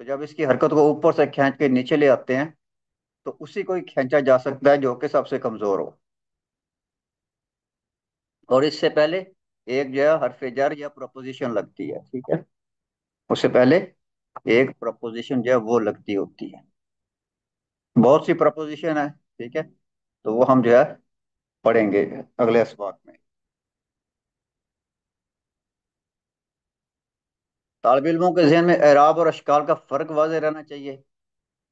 تو جب اس کی حرکت کو اوپر سے کھینچ کے نیچے لے آتے ہیں تو اسی کو ہی کھینچا جا سکتا ہے جو کہ سب سے کمزور ہو. اور اس سے پہلے ایک جو ہے حرف جر یا پرپوزیشن لگتی ہے. ٹھیک ہے، اس سے پہلے ایک پرپوزیشن جو ہے وہ لگتی ہوتی ہے. بہت سی پرپوزیشن ہے. ٹھیک ہے، تو وہ ہم جو ہے پڑھیں گے اگلے اسباق میں. طالب علموں کے ذہن میں اعراب اور اشکال کا فرق واضح رہنا چاہیے.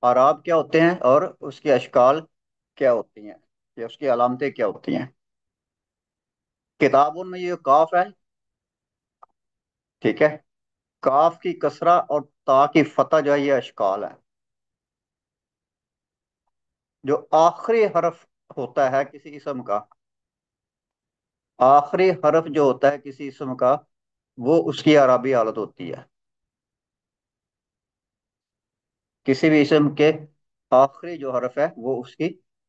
اعراب کیا ہوتے ہیں اور اس کے اشکال کیا ہوتی ہیں یا اس کی علامتیں کیا ہوتی ہیں. کتابوں میں یہ کاف ہے. ٹھیک ہے، کاف کی کسرہ اور تا کی فتح جو ہے یہ اشکال ہے. جو آخری حرف ہوتا ہے کسی اسم کا، آخری حرف جو ہوتا ہے کسی اسم کا، وہ اس کی اعرابی حالت ہوتی ہے. کسی بھی اسم کے آخری جو حرف ہے وہ اس کی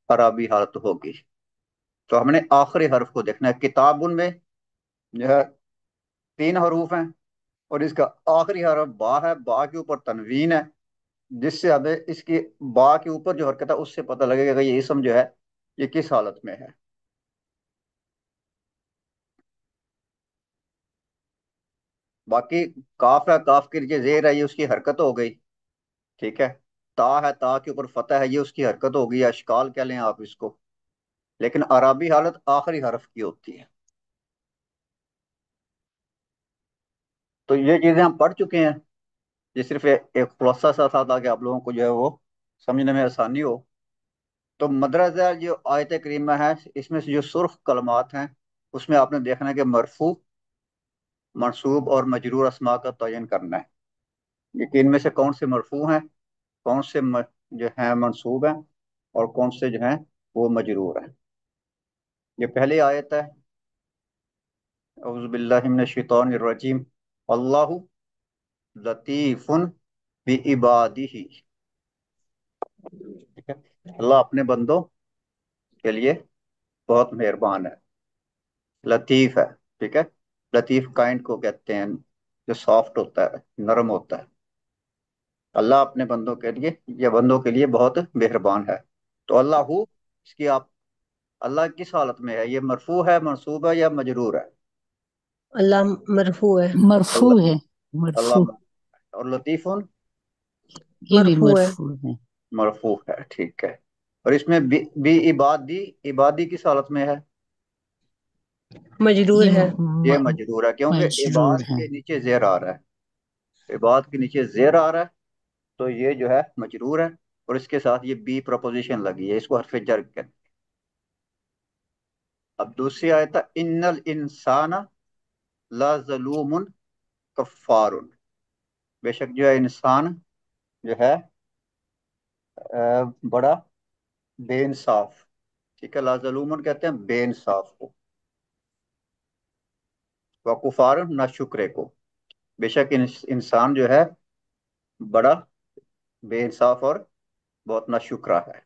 اعرابی حالت ہوگی. تو ہم نے آخری حرف کو دیکھنا ہے. کتابن میں جو ہے 3 حروف ہیں اور اس کا آخری حرف با ہے. با کے اوپر تنوین ہے، جس سے ہمیں اس کی با کے اوپر جو حرکت ہے اس سے پتہ لگے گا کہ یہ اسم جو ہے یہ کس حالت میں ہے. باقی کاف ہے، کاف کے نیچے زیر ہے، یہ اس کی حرکت ہو گئی. ٹھیک ہے، تا ہے، تا کے اوپر فتح ہے، یہ اس کی حرکت ہو گئی. اشکال کہہ لیں آپ اس کو، لیکن عربی حالت آخری حرف کی ہوتی ہے. تو یہ چیزیں ہم پڑھ چکے ہیں. یہ صرف ایک خلاصہ سا تھا تاکہ آپ لوگوں کو جو ہے وہ سمجھنے میں آسانی ہو. تو مدرجہ جو آیت کریمہ ہے اس میں سے جو سرخ کلمات ہیں اس میں آپ نے دیکھنا ہے کہ مرفوع، منصوب اور مجرور اسماء کا تعین کرنا ہے. یہ ان میں سے کون سے مرفوع ہیں، کون سے جو ہیں منصوب ہیں اور کون سے جو ہیں وہ مجرور ہیں. یہ پہلی آیت ہے، اعوذ باللہ من الشیطان الرجیم، اللہ لطیف بعبادہ. ٹھیک ہے، اللہ اپنے بندوں کے لیے بہت مہربان ہے، لطیف ہے. ٹھیک ہے، لطیف کائنڈ کو کہتے ہیں جو سافٹ ہوتا ہے، نرم ہوتا ہے. اللہ اپنے بندوں کے لیے یا بندوں کے لیے بہت مہربان ہے. تو اللہ اس کی آپ اللہ کس حالت میں ہے؟ یہ مرفوع ہے، منصوب ہے یا مجرور ہے؟ اللہ مرفوع ہے. مرفوع اللہ ہے، اللہ مرفوع. اور لطیف یہ بھی مرفوع ہے. مرفوع ہے. مرفوع ہے. ٹھیک ہے، اور اس میں بھی عبادی، عبادی کس حالت میں ہے؟ مجرور یہ ہے. یہ مجرور ہے کیونکہ مجرور عباد ہے. کے نیچے زیر آ رہا ہے. عباد کے نیچے زیر آ رہا ہے تو یہ جو ہے مجرور ہے، اور اس کے ساتھ یہ بی پرپوزیشن لگی ہے، اس کو حرف جر کہتے ہیں. اب دوسری آیت ہے، ان الانسان لظلوم کفار. بے شک جو ہے انسان جو ہے بڑا بے انصاف. ٹھیک ہے، لظلوم کہتے ہیں بے انصاف کو، وکفار نہ شکرے کو. بے شک انسان جو ہے بڑا بے انصاف اور بہت نہ شکرا ہے.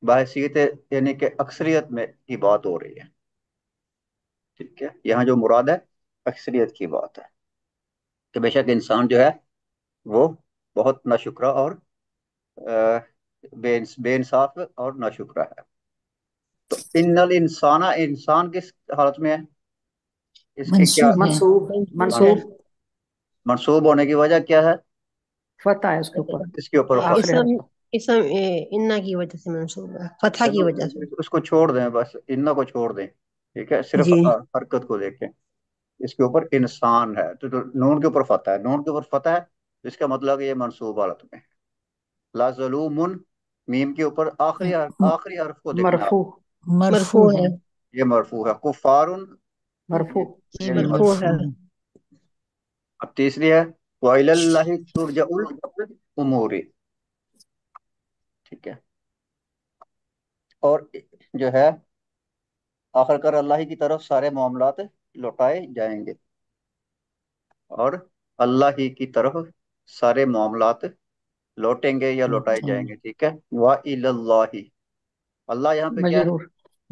بحیثیت یعنی کہ اکثریت میں کی بات ہو رہی ہے. ٹھیک ہے، یہاں جو مراد ہے اکثریت کی بات ہے کہ بے شک انسان جو ہے وہ بہت ناشکرا اور بے انصاف اور ناشکرا ہے. تو ان الانسان، انسان کس حالت میں ہے؟ اس کے کیا منصوب ہے. منصوب منصوب ہے. منصوب منصوب ہونے کی وجہ کیا ہے؟ فتح ہے اس کے اوپر، اس کے اوپر آخری اسم حرف. اسم انا کی وجہ سے منصوب ہے، فتح کی چلو وجہ سے. اس کو چھوڑ دیں، بس ان کو چھوڑ دیں. ٹھیک ہے، صرف جی. حرکت کو دیکھیں. اس کے اوپر انسان ہے تو نون کے اوپر فتح ہے، نون کے اوپر فتح ہے اس کا مطلب یہ منصوب حالت میں ہے. لا ظلومن، میم کے اوپر آخری حرف کو دیکھنا آپ، مرفوع مرفوع مرفوع ہے. ہے. یہ مرفوع ہے. کفارن، مرفوع یہ یہ بھی بھی مرفوع مرفوع. ہے. مرفوع ہے. اب تیسری ہے وَإِلَى اللَّهِ تُرْجَعُ الْأُمُورِ. ٹھیک ہے، اور جو ہے آخر کر اللہ کی طرف سارے معاملات لوٹائے جائیں گے، اور اللہ ہی کی طرف سارے معاملات لوٹیں گے یا لوٹائے جائیں گے. ٹھیک ہے، وَإِلَى اللَّهِ. اللہ یہاں پہ کیا ہے؟ مجرور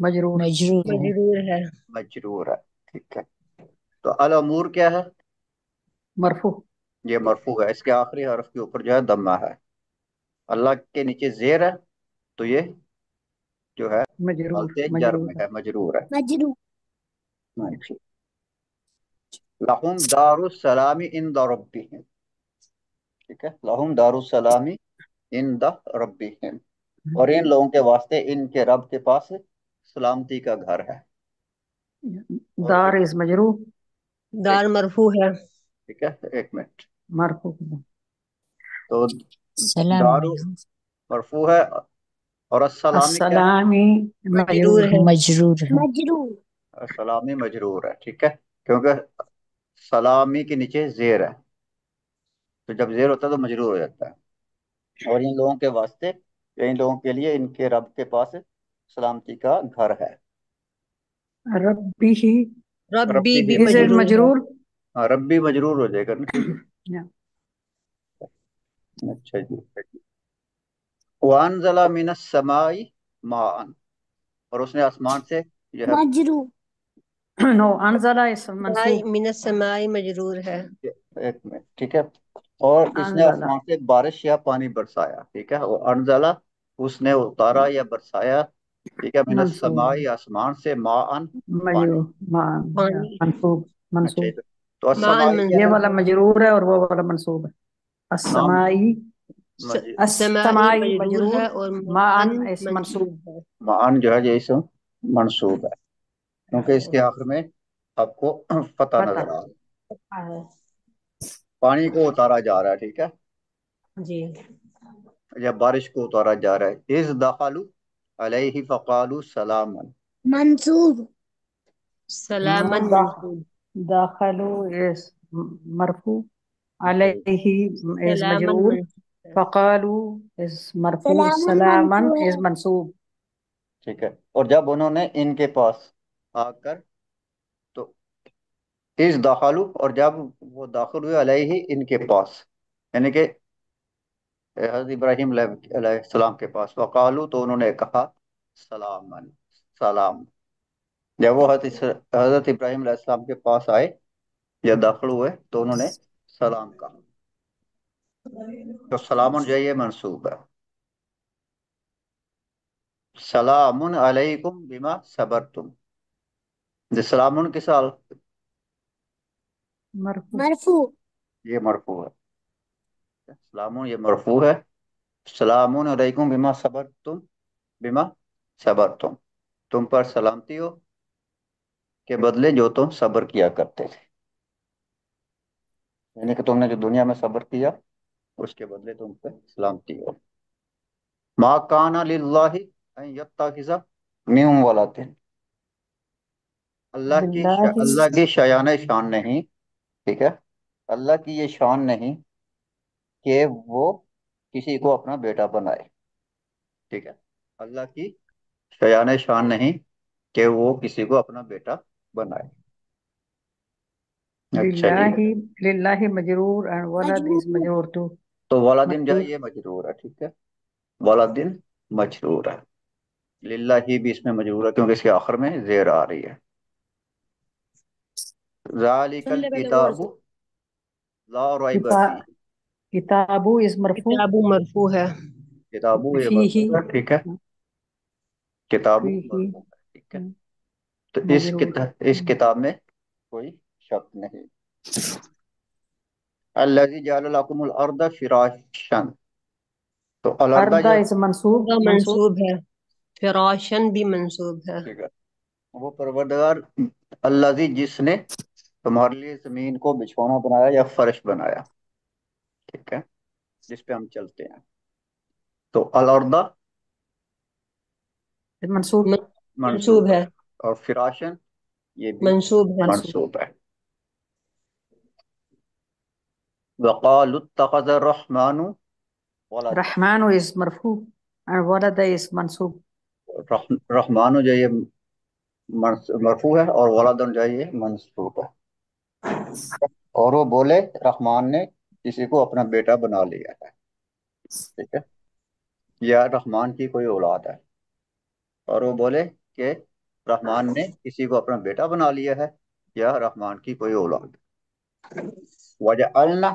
مجرور مجرور ہے. مجرور ہے. مجرور ہے. ٹھیک ہے، تو الامور کیا ہے؟ مرفوع یہ مرفوع ہے، اس کے آخری حرف کے اوپر جو ہے دمہ ہے، اللہ کے نیچے زیر ہے، تو یہ جو ہے مجرور حالت جر مجرور میں ہے. ہے، مجرور ہے. مجرور. ہاں جی. لہم دار السلام عند ربہم، ٹھیک ہے، لہم دار السلام عند ربہم، اور ان لوگوں کے واسطے ان کے رب کے پاس سلامتی کا گھر ہے. اور دار از مجرور. دار مرفوع ہے. ٹھیک ہے، ایک منٹ. مرفوع. تو سلام دارو مرفوع ہے، اور السلامی کیا ہے؟ السلامی مجرور مجرور. ہے. مجرور ہے. مجرور. السلامی مجرور ہے، ٹھیک ہے، کیونکہ سلامی کے نیچے زیر ہے، تو جب زیر ہوتا ہے تو مجرور ہو جاتا ہے. اور ان لوگوں کے واسطے، ان لوگوں کے لیے ان کے رب کے پاس سلامتی کا گھر ہے. ربی ہی ربی ربی بھی بھی از اٹ مجرور ہے. مجرور. ہاں، ربی مجرور ہو جائے گا نا. Yeah. اچھا جی. وانزل من السماء ماء، اور اس نے آسمان سے جو ہے، مجرور. نو انزلہ اس منصوب. من السماء مجرور ہے. ایک منٹ، ٹھیک ہے، اور اس نے انزلہ آسمان سے بارش یا پانی برسایا، ٹھیک ہے، وہ انزلہ اس نے اتارا یا برسایا، ٹھیک ہے، من منصوب السماء آسمان سے ماء پانی. مجرور. پانی. منصوب اچھا، منصوب. تو ماء السمائی کیا یہ ہے؟ منصوب والا ہے. مجرور ہے اور وہ والا منصوب ہے. نام السمائی. سمائی السمائی مجرور ہے مجرور. اور مان من اس منصوب. منصوب ہے. مان جو ہے یہ اسم منصوب ہے، کیونکہ اس کے آخر میں آپ کو فتح پتہ. نظر آ رہا ہے. ہے. پانی کو اتارا جا رہا ہے، ٹھیک ہے، جی. یا بارش کو اتارا جا رہا ہے. اذ دخلوا علیہ فقالوا سلاما. منصوب. سلامن منصوب. داخلو is مرفوع. علیہ is سلامن مجرور. منصوب ہے. فقالو is مرفوع. سلامن سلامن منصوب ہے. is منصوب. ٹھیک ہے، اور جب انہوں نے ان کے پاس آ کر، تو اس داخلو، اور جب وہ داخل ہوئے علیہ ان کے پاس، یعنی کہ حضرت ابراہیم علیہ السلام کے پاس، وقالو تو انہوں نے کہا سلام، سلام. جب وہ حضرت ابراہیم علیہ السلام کے پاس آئے یا داخل ہوئے تو انہوں نے سلام کہا، تو سلام جو ہے یہ منصوب ہے. سلام علیکم بما صبرتم، سلام کے ساتھ مرفوع. مرفوع. یہ مرفوع ہے، سلام یہ مرفوع ہے. سلام علیکم بما صبرتم، بما صبرتم، تم پر سلامتی ہو کے بدلے جو تم صبر کیا کرتے تھے، یعنی کہ تم نے جو دنیا میں صبر کیا اس کے بدلے تم پہ سلامتی ہو. ما کان للہ ان یتخذ من ولد، للہ اللہ کی شایان شان نہیں، ٹھیک ہے، اللہ کی یہ شان نہیں کہ وہ کسی کو اپنا بیٹا بنائے، ٹھیک ہے، اللہ کی شایان شان نہیں کہ وہ کسی کو اپنا بیٹا بنائے. اچھا جی. للہ. للہ مجرور and ولد is مجرور. مجرور too. تو والدین جو ہے مجرور. یہ مجرور ہے، ٹھیک ہے، والدین مجرور ہے. للہ ہی بھی اس میں مجرور ہے کیونکہ اس کے آخر میں زیر آ رہی ہے. ذالک سن لے پہلے وہ الکتاب لا ریب فیہ، کتابو is مرفوع. کتاب مرفوع ہے. کتابو یہ فیہ. مرفوع ہے، ٹھیک ہے، کتابو فیہ مرفوع ہے، ٹھیک ہے، تو مجرور. اس کتاب میں کوئی شک نہیں. الذی جعل لکم الارض فراشا، تو الارض اردہ جو، is منصوب. کا منصوب. منصوب ہے. فراشن بھی منصوب ہے. ٹھیک ہے، وہ پروردگار الذی جس نے تمہارے لیے زمین کو بچھونا بنایا یا فرش بنایا، ٹھیک ہے، جس پہ ہم چلتے ہیں. تو الارض منصوب. منصوب منصوب ہے، ہے. اور فراشن یہ بھی منصوب ہے. منصوب. منصوب ہے. وقالوا اتخذ الرحمن ولدا، رحمان is مرفوع and ولد is منصوب. رحمان جو یہ مرفوع ہے، اور ولدن جو ہے یہ منصوب ہے. اور وہ بولے رحمان نے کسی کو اپنا بیٹا بنا لیا ہے، ٹھیک ہے، یا رحمان کی کوئی اولاد ہے. اور وہ بولے کہ رحمان نے کسی کو اپنا بیٹا بنا لیا ہے یا رحمان کی کوئی اولاد. وجعلنا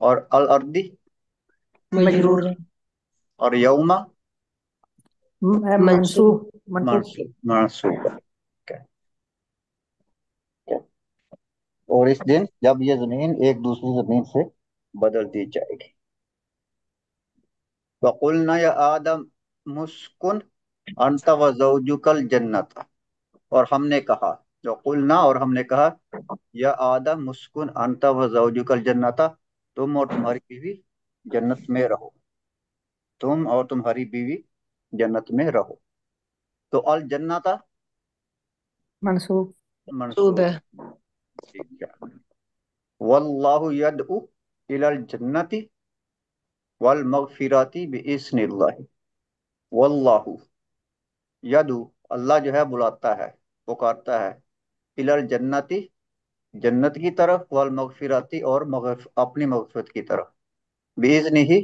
اور الردی مجرور ہے اور یوما منصوب منصوب منصوب ہے. Okay. اور اس دن جب یہ زمین ایک دوسری زمین سے بدل دی جائے گی. وَقُلْنَا يَا آدَمُ اسْكُنْ أَنْتَ وَزَوْجُكَ الْجَنَّةَ، اور ہم نے کہا، جو قلنا اور ہم نے کہا، یا آدم اسکن انت وزوجک الجنت، تم اور تمہاری بیوی جنت میں رہو، تم اور تمہاری بیوی جنت میں رہو. تو الجنت منصوب منصوب منصوب. ہے ٹھیک ہے. واللہ یدعو الی الجنت والمغفرات باذن اللہ. واللہ یدعو، اللہ جو ہے بلاتا ہے، پکارتا ہے، الی الجنت جنت کی طرف، والمغفراتی اور اپنی مغفرت کی طرف، باذن ہی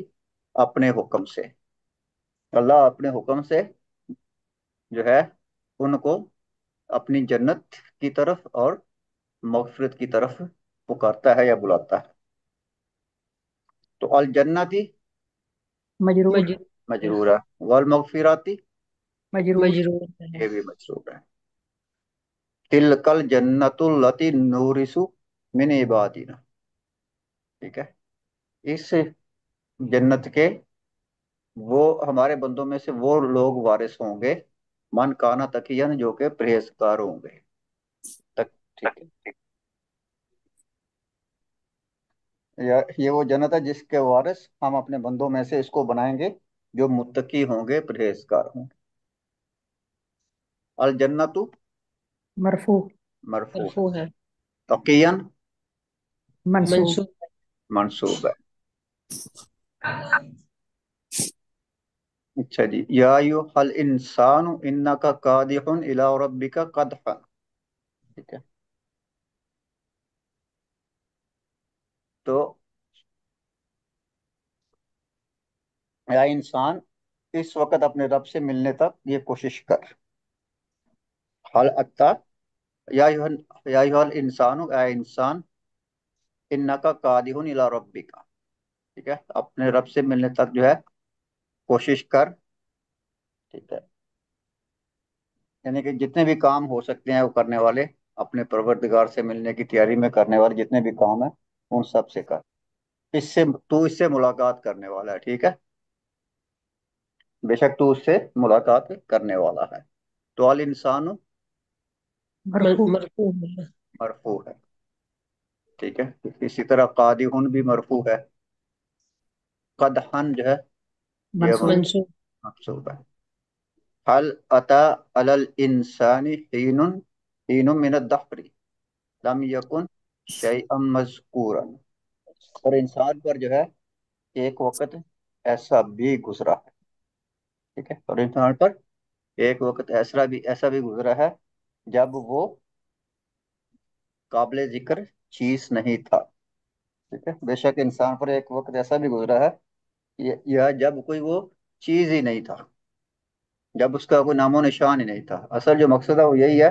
اپنے حکم سے. اللہ اپنے حکم سے جو ہے ان کو اپنی جنت کی طرف اور مغفرت کی طرف پکارتا ہے یا بلاتا ہے. تو الجنتی مجرور مجرور مجرور ہے، والمغفراتی مجرور مجرور ہے یہ بھی مجرور ہے. تلک الجنت التی نورث من عبادنا. ٹھیک ہے. اس جنت کے وہ ہمارے بندوں میں سے وہ لوگ وارث ہوں گے، من کانا تقین، جو کہ پرہیزگار ہوں گے. ٹھیک ہے. یہ وہ جنت ہے جس کے وارث ہم اپنے بندوں میں سے اس کو بنائیں گے جو متقی ہوں گے، پرہیزگار ہوں گے. الجنت مرفوع مرفوع ہے، مرفوع ہے تقین منصوب منصوب منصوب ہے. اچھا جی. یا ایھا الانسان انک کادح الی ربک قدحا. ٹھیک ہے. تو یا انسان، اس وقت اپنے رب سے ملنے تک یہ کوشش کر. حل اتا یا ایھا الانسان، اے انسان، انک کادح الی ربک. ٹھیک ہے. اپنے رب سے ملنے تک جو ہے کوشش کر. ٹھیک ہے. یعنی کہ جتنے بھی کام ہو سکتے ہیں وہ کرنے والے، اپنے پروردگار سے ملنے کی تیاری میں کرنے والے جتنے بھی کام ہیں ان سب سے کر. اس سے ملاقات کرنے والا ہے. ٹھیک ہے. بے شک تو اس سے ملاقات کرنے والا ہے. تو الانسان مرفوع مرفوع ہے مرفوع ہے. ٹھیک ہے. اسی طرح قادحن بھی مرفوع ہے. قدحن جو ہے یہ منصوب منصوب منصوب ہے. هل اتى على الانسان حين من الدهر لم يكن شيئا مذکورا. اور انسان پر جو ہے ایک وقت ایسا بھی گزرا ہے. ٹھیک ہے. اور انسان پر ایک وقت ایسا بھی گزرا ہے جب وہ قابل ذکر چیز نہیں تھا. ٹھیک ہے. بے شک انسان پر ایک وقت ایسا بھی گزرا ہے یا جب کوئی وہ چیز ہی نہیں تھا، جب اس کا کوئی نام و نشان ہی نہیں تھا. اصل جو مقصد ہے وہ یہی ہے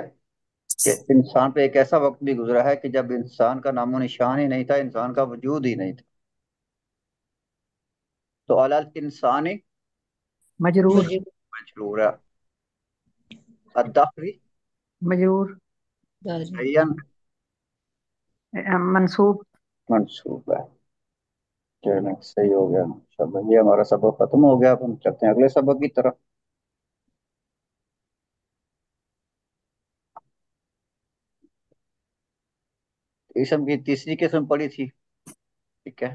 کہ انسان پہ ایک ایسا وقت بھی گزرا ہے کہ جب انسان کا نام و نشان ہی نہیں تھا، انسان کا وجود ہی نہیں تھا. تو علی الانسان مجرور مجرور مجرور ہے. الدهر مجرور شیئا منصوب منصوب ہے. چلیں صحیح ہو گیا ماشاءاللہ. یہ ہمارا سبق ختم ہو گیا. اب ہم چلتے ہیں اگلے سبق کی طرف. اسم کی تیسری قسم پڑھی تھی. ٹھیک ہے.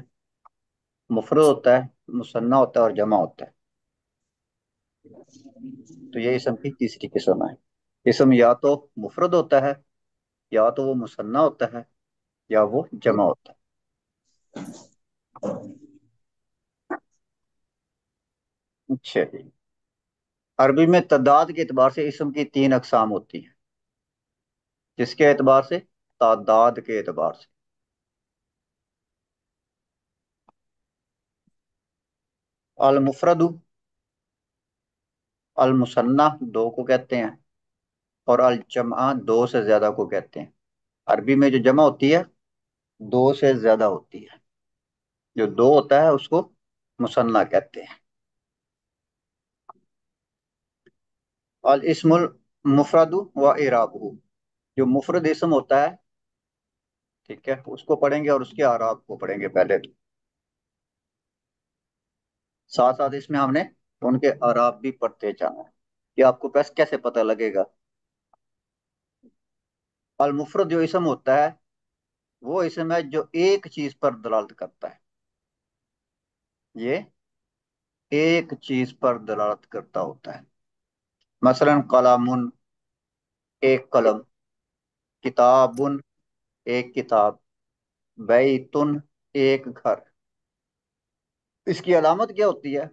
مفرد ہوتا ہے، مثنیٰ ہوتا ہے اور جمع ہوتا ہے. تو یہ اسم کی تیسری قسم ہے. اسم یا تو مفرد ہوتا ہے، یا تو وہ مثنیٰ ہوتا ہے، یا وہ جمع ہوتا ہے. اچھا جی. عربی میں تعداد کے اعتبار سے اسم کی تین اقسام ہوتی ہیں. جس کے اعتبار سے؟ تعداد کے اعتبار سے. المفرد، المثنیٰ دو کو کہتے ہیں، اور الجمع دو سے زیادہ کو کہتے ہیں. عربی میں جو جمع ہوتی ہے دو سے زیادہ ہوتی ہے. جو دو ہوتا ہے اس کو مثنیٰ کہتے ہیں. الاسم المفرد و اعرابہ، جو مفرد اسم ہوتا ہے، ٹھیک ہے، اس کو پڑھیں گے اور اس کے اعراب کو پڑھیں گے پہلے تو. ساتھ ساتھ اس میں ہم نے ان کے اعراب بھی پڑھتے جانا ہے کہ آپ کو کیسے پتہ لگے گا. المفرد جو اسم ہوتا ہے وہ اسم ہے جو ایک چیز پر دلالت کرتا ہے. یہ ایک چیز پر دلالت کرتا ہوتا ہے. مثلا قلم، ایک قلم، کتاب، ایک کتاب، بیتن، ایک گھر. اس کی علامت کیا ہوتی ہے؟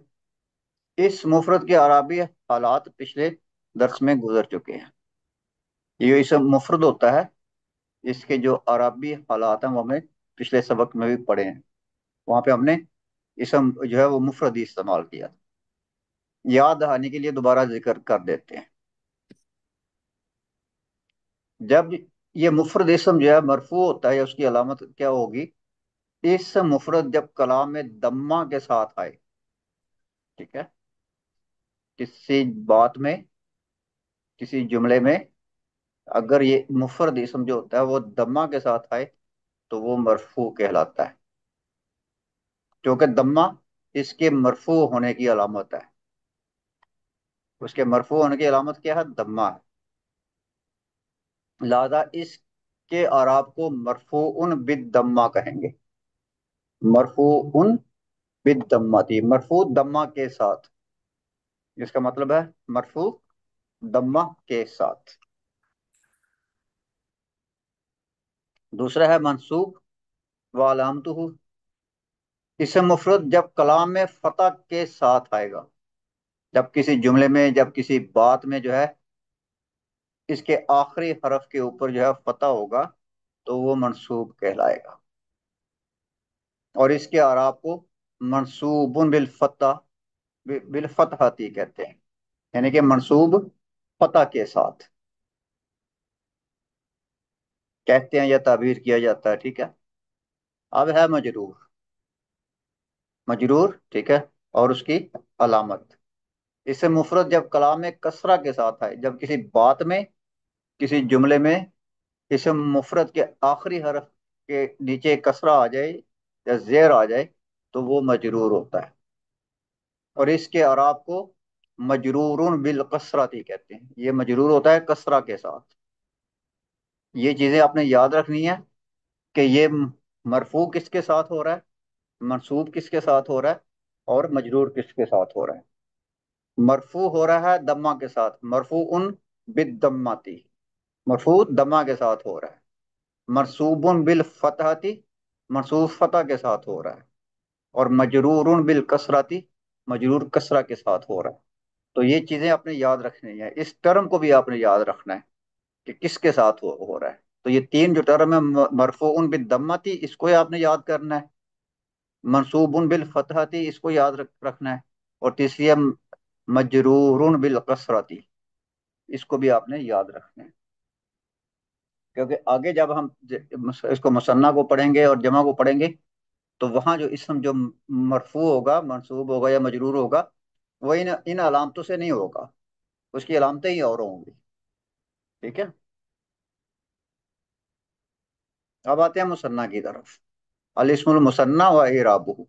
اس مفرد کے اعرابی حالات پچھلے درس میں گزر چکے ہیں. یہ اسم مفرد ہوتا ہے، اس کے جو عربی حالات ہیں وہ ہم نے پچھلے سبق میں بھی پڑھے ہیں. وہاں پہ ہم نے اسم جو ہے وہ مفرد ہی استعمال کیا. یاد دہانی کے لیے دوبارہ ذکر کر دیتے ہیں. جب یہ مفرد اسم جو ہے مرفوع ہوتا ہے یا اس کی علامت کیا ہوگی؟ اس مفرد جب کلام میں دمہ کے ساتھ آئے، ٹھیک ہے، کسی بات میں، کسی جملے میں اگر یہ مفرد اسم جو ہوتا ہے وہ دمہ کے ساتھ آئے تو وہ مرفوع کہلاتا ہے، کیونکہ دمہ اس کے مرفوع ہونے کی علامت ہے. اس کے مرفوع ہونے کی علامت کیا ہے؟ دمہ ہے. لہذا اس کے اعراب کو مرفوع بالدمہ کہیں گے. مرفوع بالدمہ تھی، مرفوع دمہ کے ساتھ، جس کا مطلب ہے مرفوع دمہ کے ساتھ. دوسرا ہے منصوب و علامتہ، اسم مفرد جب کلام میں فتح کے ساتھ آئے گا. جب کسی جملے میں، جب کسی بات میں جو ہے اس کے آخری حرف کے اوپر جو ہے فتح ہوگا تو وہ منصوب کہلائے گا. اور اس کے اعراب کو منصوب بالفتح، بالفتحتی کہتے ہیں، یعنی کہ منصوب فتح کے ساتھ کہتے ہیں یا تعبیر کیا جاتا ہے. ٹھیک ہے. اب ہے مجرور. مجرور، ٹھیک ہے، اور اس کی علامت. اسے مفرد جب کلام میں کسرہ کے ساتھ آئے، جب کسی بات میں، کسی جملے میں اسم مفرد کے آخری حرف کے نیچے کسرہ آ جائے یا زیر آ جائے تو وہ مجرور ہوتا ہے. اور اس کے اعراب کو مجرور بالکسرتی کہتے ہیں. یہ مجرور ہوتا ہے کسرہ کے ساتھ. یہ چیزیں آپ نے یاد رکھنی ہے کہ یہ مرفوع کس کے ساتھ ہو رہا ہے، منصوب کس کے ساتھ ہو رہا ہے، اور مجرور کس کے ساتھ ہو رہا ہے. مرفوع ہو رہا ہے دمہ کے ساتھ، مرفوع بالدماتی، مرفوع دمہ کے ساتھ ہو رہا ہے. منصوب بالفتحتی، منصوب فتح کے ساتھ ہو رہا ہے. اور مجرور بالکسرتی، مجرور کسرہ کے ساتھ ہو رہا ہے. تو یہ چیزیں آپ نے یاد رکھنی ہے. اس ٹرم کو بھی آپ نے یاد رکھنا ہے کہ کس کے ساتھ ہو رہا ہے. تو یہ تین جو ٹرم ہے، مرفوع بالضمہ، اس کو آپ نے یاد کرنا ہے. منصوب بالفتحتی، اس کو یاد رکھنا ہے. اور تیسری ہے مجرور بالکسرتی، اس کو بھی آپ نے یاد رکھنا ہے. کیونکہ آگے جب ہم اس کو مثنیٰ کو پڑھیں گے اور جمع کو پڑھیں گے تو وہاں جو اسم جو مرفوع ہوگا، منصوب ہوگا یا مجرور ہوگا، وہ ان علامتوں سے نہیں ہوگا، اس کی علامتیں ہی اور ہوں گی. ٹھیک ہے. اب آتے ہیں مثنیٰ کی طرف. الاسم المثنیٰ و اعرابہ،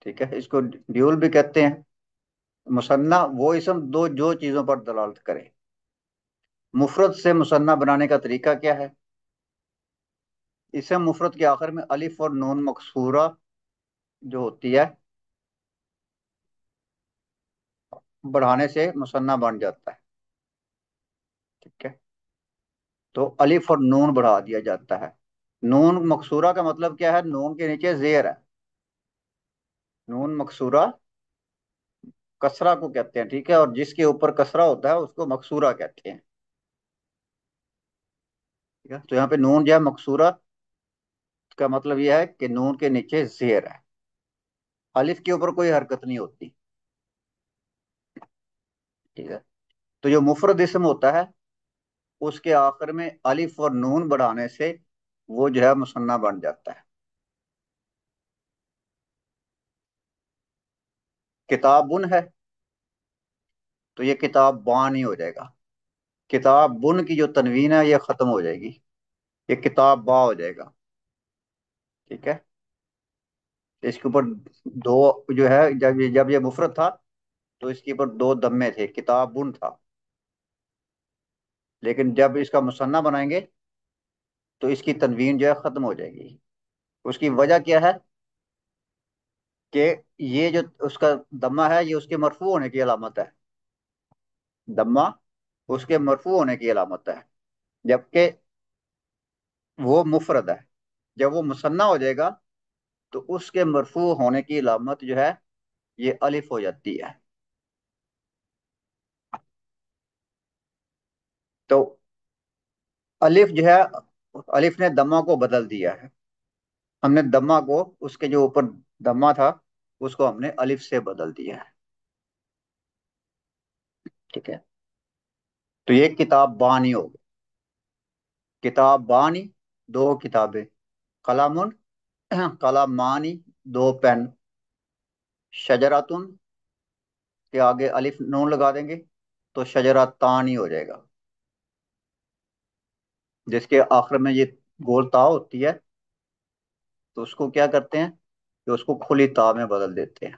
ٹھیک ہے، اس کو ڈیول بھی کہتے ہیں. مثنیٰ وہ اسم جو چیزوں پر دلالت کرے. مفرد سے مثنیٰ بنانے کا طریقہ کیا ہے؟ اسم مفرد کے آخر میں الف اور نون مکسورہ جو ہوتی ہے بڑھانے سے مثنیٰ بن جاتا ہے. ٹھیک ہے. تو الف اور نون بڑھا دیا جاتا ہے. نون مکسورہ کا مطلب کیا ہے؟ نون کے نیچے زیر ہے. نون مکسورہ کسرہ کو کہتے ہیں. ٹھیک ہے. اور جس کے اوپر کسرہ ہوتا ہے اس کو مکسورہ کہتے ہیں. ٹھیک ہے. تو یہاں پہ نون جو ہے مکسورہ کا مطلب یہ ہے کہ نون کے نیچے زیر ہے، الف کے اوپر کوئی حرکت نہیں ہوتی. ٹھیک ہے. تو جو مفرد اسم ہوتا ہے اس کے آخر میں الف اور نون بڑھانے سے وہ جو ہے مثنیٰ بن جاتا ہے. کتابن ہے تو یہ کتاب بان ہی ہو جائے گا. کتاب بن کی جو تنوین ہے یہ ختم ہو جائے گی، یہ کتاب با ہو جائے گا. ٹھیک ہے، اس کے اوپر دو جو ہے، جب یہ مفرد تھا تو اس کے اوپر دو دمے تھے، کتاب بن تھا. لیکن جب اس کا مثنیٰ بنائیں گے تو اس کی تنوین جو ہے ختم ہو جائے گی. اس کی وجہ کیا ہے کہ یہ جو اس کا دمہ ہے یہ اس کے مرفوع ہونے کی علامت ہے. دمہ اس کے مرفوع ہونے کی علامت ہے، جبکہ وہ مفرد ہے. جب وہ مثنیٰ ہو جائے گا تو اس کے مرفوع ہونے کی علامت جو ہے یہ الف ہو جاتی ہے. تو الف جو ہے، الف نے دمہ کو بدل دیا ہے. ہم نے دمہ کو، اس کے جو اوپر دمہ تھا اس کو ہم نے الف سے بدل دیا ہے. ٹھیک ہے، تو یہ کتاب بانی ہو گئی. کتاب بانی دو کتابیں. قلم قلمانی دو پین. شجراتن کے آگے الف نون لگا دیں گے تو شجراتان ہی ہو جائے گا، جس کے آخر میں یہ گول تا ہوتی ہے تو اس کو کیا کرتے ہیں کہ اس کو کھلی تا میں بدل دیتے ہیں.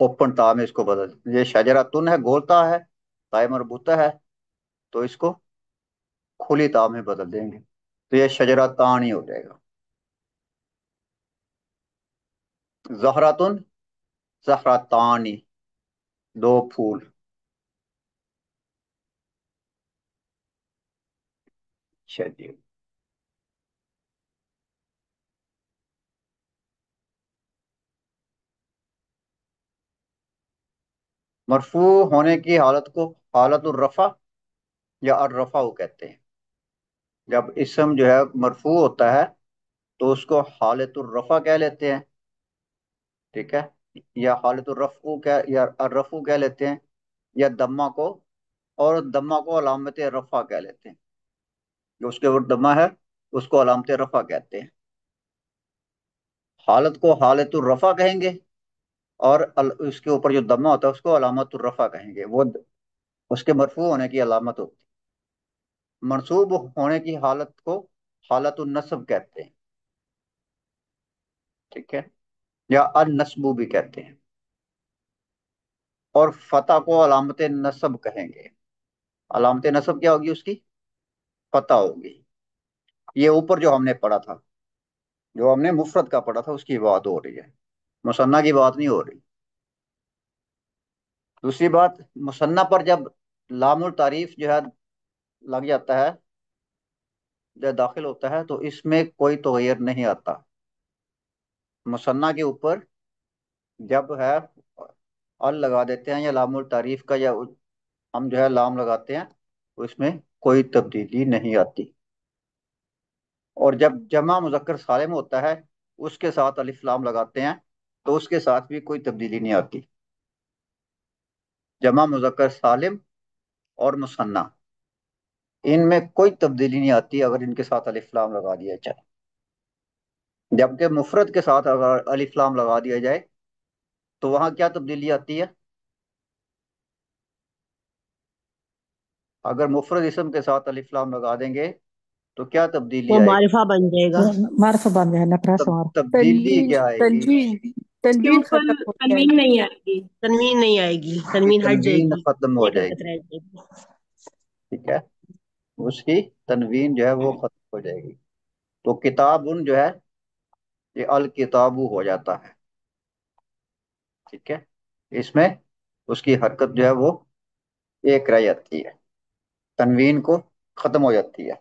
اوپن تا میں اس کو بدل، یہ شجراتن ہے، گول تا ہے، تا مربوطہ ہے، تو اس کو کھلی تا میں بدل دیں گے تو یہ شجراتان ہی ہو جائے گا. زہراتن زہراتانی دو پھول. اچھا جی، مرفوع ہونے کی حالت کو حالت الرفع یا الرفع کہتے ہیں. جب اسم جو ہے مرفوع ہوتا ہے تو اس کو حالت الرفع کہہ لیتے ہیں. ٹھیک ہے، یا حالت الرفع یا الرفع کہہ لیتے ہیں، یا دمہ کو، اور دمہ کو علامت رفع کہہ لیتے ہیں. جو اس کے اوپر دمہ ہے اس کو علامت رفع کہتے ہیں. حالت کو حالت الرفع کہیں گے، اور اس کے اوپر جو دمہ ہوتا ہے اس کو علامت الرفع کہیں گے. وہ اس کے مرفوع ہونے کی علامت ہوتی ہے. منصوب ہونے کی حالت کو حالت النصب کہتے ہیں. ٹھیک ہے، یا النصب بھی کہتے ہیں. اور فتح کو علامت نصب کہیں گے. علامت نصب کیا ہوگی؟ اس کی فتح ہوگی. یہ اوپر جو ہم نے پڑھا تھا، جو ہم نے مفرد کا پڑھا تھا، اس کی بات ہو رہی ہے، مثنیٰ کی بات نہیں ہو رہی. دوسری بات، مثنیٰ پر جب لام التعریف جو ہے لگ جاتا ہے، جب داخل ہوتا ہے، تو اس میں کوئی تغیر نہیں آتا. مثنیٰ کے اوپر جب ہے ال لگا دیتے ہیں یا لام التعریف کا، یا ہم جو ہے لام لگاتے ہیں، تو اس میں کوئی تبدیلی نہیں آتی. اور جب جمع مذکر سالم ہوتا ہے اس کے ساتھ الف لام لگاتے ہیں تو اس کے ساتھ بھی کوئی تبدیلی نہیں آتی. جمع مذکر سالم اور مثنیٰ، ان میں کوئی تبدیلی نہیں آتی اگر ان کے ساتھ الف لام لگا دیا جائے. جبکہ مفرد کے ساتھ اگر الف لام لگا دیا جائے تو وہاں کیا تبدیلی آتی ہے؟ اگر مفرد اسم کے ساتھ الف لام لگا دیں گے تو کیا تبدیلی وہ آئے گی؟ معرفہ بن جائے گا. معرف بن جائے نکرا سوار. تبدیلی تنوین کیا آئے گی؟ تنوین اس کے تنوین اوپر ختم ہو جائے تنوین گی. نہیں آئے گی، تنوین نہیں آئے گی، اس کی تنوین ہٹ جائے تنوین گی، ختم ہو ایک جائے حرکت گی. رہ جائے گی. ٹھیک ہے، اس کی تنوین جو ہے وہ ختم ہو جائے گی. تو کتاب ان جو ہے یہ الکتابو ہو جاتا ہے. ٹھیک ہے، اس میں اس کی حرکت جو ہے وہ ایک رہ جاتی ہے، تنوین کو ختم ہو جاتی ہے.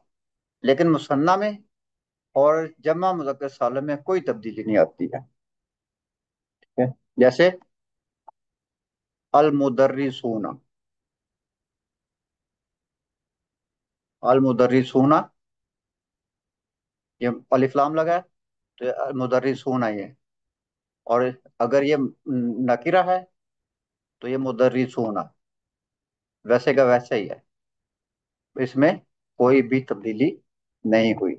لیکن مثنیٰ میں اور جمع مذکر سالم میں کوئی تبدیلی نہیں آتی ہے. ٹھیک ہے، جیسے المدرسون، المدرسون یہ الف لام لگا ہے تو یہ المدرسون ہی ہے، اور اگر یہ نکرہ ہے تو یہ مدرسون ویسے کا ویسے ہی ہے، اس میں کوئی بھی تبدیلی نہیں ہوئی.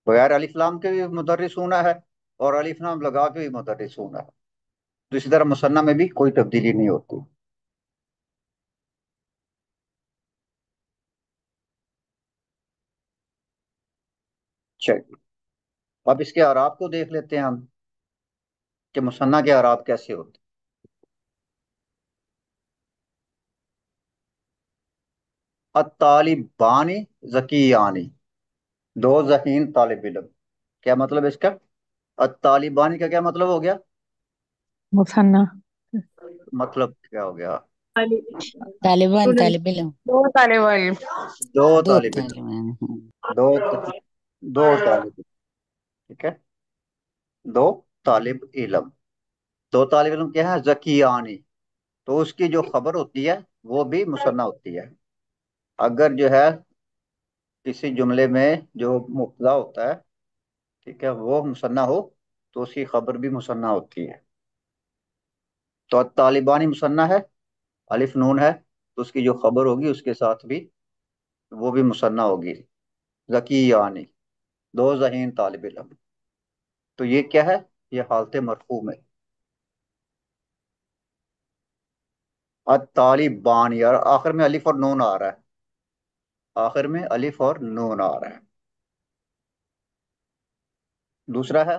بغیر الف لام کے بھی مدرس ہونا ہے اور الف لام لگا کے بھی مدرس ہونا ہے. تو اسی طرح مثنیٰ میں بھی کوئی تبدیلی نہیں ہوتی. چلیے اب اس کے اعراب کو دیکھ لیتے ہیں ہم کہ مثنیٰ کے اعراب کیسے ہوتے ہیں. الطالبانی ذکیانی، دو ذہین طالب علم. کیا مطلب اس کا؟ الطالبانی کا کیا مطلب ہو گیا؟ مثنى. مطلب کیا ہو گیا؟ طالبان طالب علم. دو طالب علم. دو دو طالب علم. طالبان. دو دو طالب علم. ٹھیک ہے، دو طالب علم. دو طالب علم کیا ہے؟ ذکیانی. تو اس کی جو خبر ہوتی ہے وہ بھی مثنیٰ ہوتی ہے. اگر جو ہے کسی جملے میں جو مبتدا ہوتا ہے، ٹھیک ہے، وہ مثنیٰ ہو تو اس کی خبر بھی مثنیٰ ہوتی ہے. تو طالبانی مثنیٰ ہے، الف نون ہے، تو اس کی جو خبر ہوگی اس کے ساتھ بھی وہ بھی مثنیٰ ہوگی. ذکیانی، دو ذہین طالب علم. تو یہ کیا ہے؟ یہ حالت مرفوع میں. الطالبانی، اور آخر میں الف اور نون آ رہا ہے، آخر میں الف اور نون آ رہا ہے. دوسرا ہے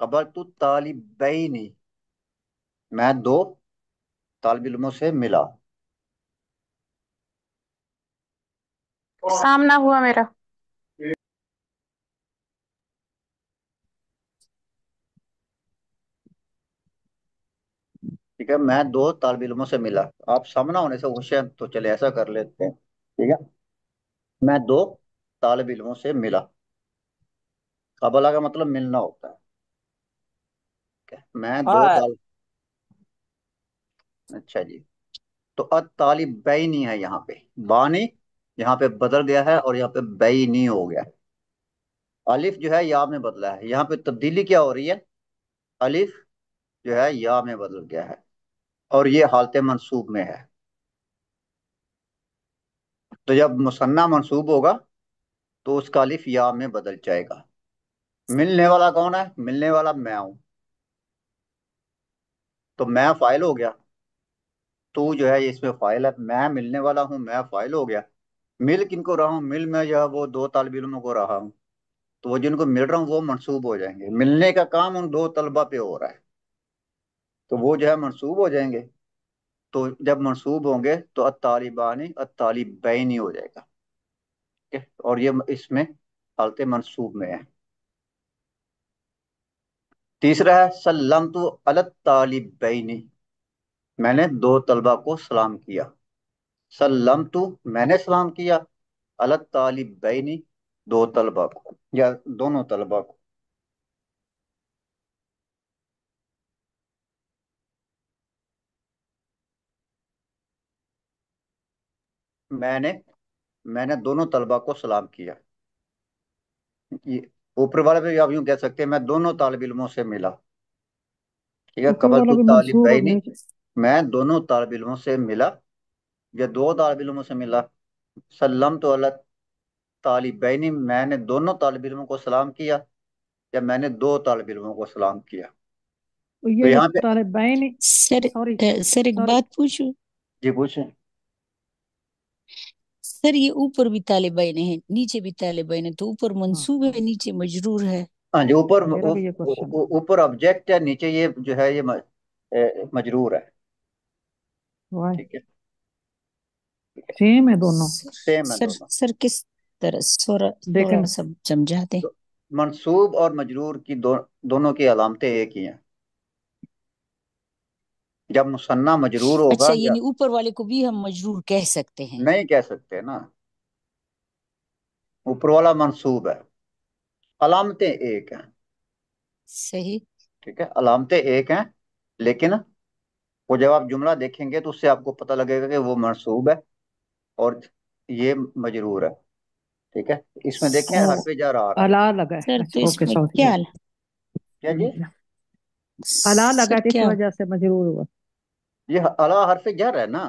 قبلت الطالبین، میں دو طالب علموں سے ملا. سامنا ہوا میرا. ٹھیک ہے، میں دو طالب علموں سے ملا. آپ سامنا ہونے سے خوش ہیں تو چلے ایسا کر لیتے ہیں. ٹھیک ہے، میں دو طالب علموں سے ملا. قبلہ کا مطلب ملنا ہوتا ہے. ٹھیک ہے، میں دو اور طالب. اچھا جی، تو الطالبین ہے یہاں پہ، بانی یہاں پہ بدل گیا ہے اور یہاں پہ بینی ہو گیا. الف جو ہے یا میں بدلا ہے، یہاں پہ تبدیلی کیا ہو رہی ہے؟ الف جو ہے یا میں بدل گیا ہے اور یہ حالت منصوب میں ہے. تو جب مثنیٰ منصوب ہوگا تو اس کا الف یا میں بدل جائے گا. ملنے والا کون ہے؟ ملنے والا میں ہوں، تو میں فاعل ہو گیا. تو جو ہے یہ اس میں فاعل ہے، میں ملنے والا ہوں، میں فاعل ہو گیا. مل کن کو رہا ہوں؟ مل میں جو ہے وہ دو طالب علموں کو رہا ہوں، تو وہ جن کو مل رہا ہوں وہ منصوب ہو جائیں گے. ملنے کا کام ان دو طلبہ پہ ہو رہا ہے تو وہ جو ہے منصوب ہو جائیں گے. تو جب منصوب ہوں گے تو الطالبانی الطالبین ہو جائے گا. ٹھیک ہے، اور یہ اس میں حالت منصوب میں ہے. تیسرا ہے سلمت علی الطالبین، میں نے دو طلبہ کو سلام کیا. سلمت، میں نے سلام کیا، علی الطالبین، دو طلبہ کو یا دونوں طلبہ کو. میں نے میں نے دونوں طلبہ کو سلام کیا. یہ اوپر والے پہ آپ یوں کہہ سکتے ہیں میں دونوں طالب علموں سے ملا. ٹھیک ہے، اوپر قبل والا تو بھی منصوب ہے طالبین، نیچے. میں دونوں طالب علموں سے ملا یا دو طالب علموں سے ملا. سلم تو اللہ طالبین، میں نے دونوں طالب علموں کو سلام کیا یا میں نے دو طالب علموں کو سلام کیا. تو یہ جو یہاں پہ طالبین، سر سوری سر ایک سوری بات پوچھوں. جی پوچھیں. سر یہ اوپر بھی طالبین ہیں نیچے بھی طالبین ہیں، تو اوپر منصوب ہے نیچے مجرور ہے. ہاں جی، اوپر میرا بھی یہ کوشچن اوپر آبجیکٹ ہے، نیچے یہ جو ہے یہ مجرور ہے. وائی ٹھیک ہے، سیم ہے دونوں. سیم ہے سر دونوں. سر کس طرح تھوڑا دیکھیں تھوڑا سا سمجھا دیں. تو منصوب اور مجرور کی دونوں کی علامتیں ایک ہی ہیں. جب مثنیٰ مجرور ہوگا اچھا یا یعنی اوپر والے کو بھی ہم مجرور کہہ سکتے ہیں. نہیں کہہ سکتے نا، اوپر والا منصوب ہے، علامتیں ایک ہیں. صحیح. ٹھیک ہے، علامتیں ایک ہیں لیکن وہ جب آپ جملہ دیکھیں گے تو اس سے آپ کو پتہ لگے گا کہ وہ منصوب ہے اور یہ مجرور ہے. ٹھیک ہے، اس میں دیکھیں او حرف جر آ رہا ہے. الا لگا ہے. سر تو اچھا اس اوکے میں سوری. کیا کیا جی؟ الا سر لگا تو اس کیا؟ وجہ سے مجرور ہوا. یہ الا حرف جر ہے نا،